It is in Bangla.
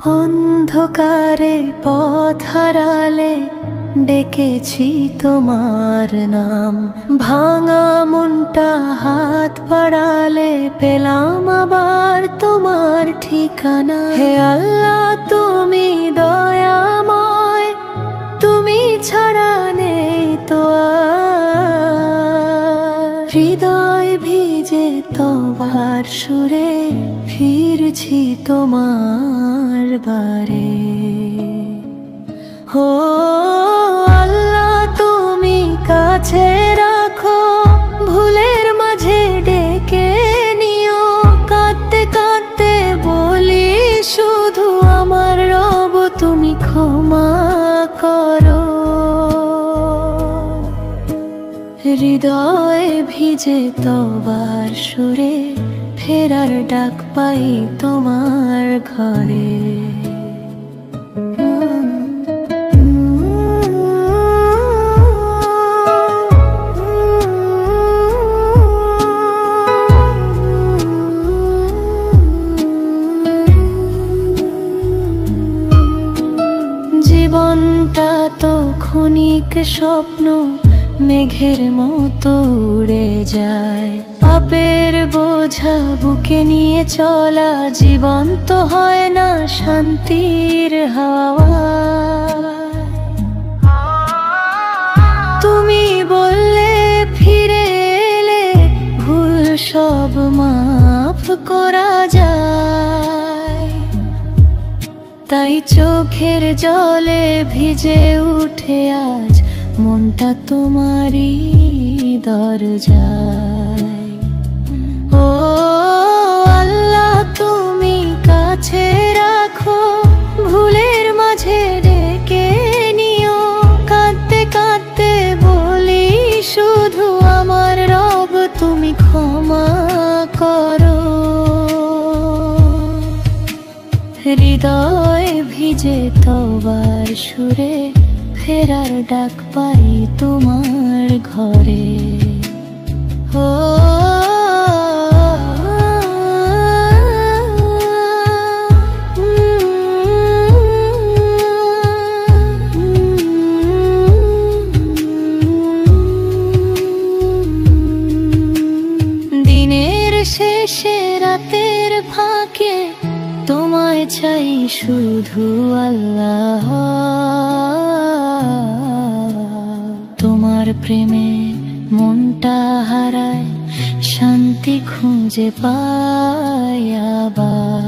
অন্ধকারে পথ হারালে ডেকেছি তোমার নাম, ভাঙা মনটা হাত বাড়ালে পেলাম আবার তোমার ঠিকানা। হে আল্লাহ তুমি দয়াময়, তুমি ছাড়া নেই তো আর। হৃদয় ভিজে তবার সুরে ফিরছি তোমার বারে। ও আল্লাহ তুমি কাছে রাখো, ভুলের মাঝে ডেকে নিও। কাঁদতে কাঁদতে বলি শুধু আমার রব তুমি ক্ষমা করো। হৃদয় ভিজে তবার সুরে ফেরার ডাক পাই তোমার ঘরে। জীবনটা তো ক্ষণিক স্বপ্ন, মেঘের মতো উড়ে যায়। পাপের বোঝা বুকে নিয়ে চলা, জীবন তো হয় না শান্তির হাওয়া। তুমি বললে ফিরে এলে ভুল সব মাফ করা যায়। তাই চোখের জলে ভিজে উঠে আজ মনটা তোমারই দরজায়। ও আল্লাহ তুমি কাছে রাখো, ভুলের মাঝে ডেকে নিও। কাঁদতে কাঁদতে বলি শুধু আমার রব তুমি ক্ষমা করো। হৃদয় ভিজে তবার সুরে ফেরার ডাক পাই তোমার ঘরে। ও দিনের শেষে রাতের ফাঁকে তোমায় চাই শুধু আল্লাহ। তোমার প্রেমে মনটা হারায়, শান্তি খুঁজে পাই আবার।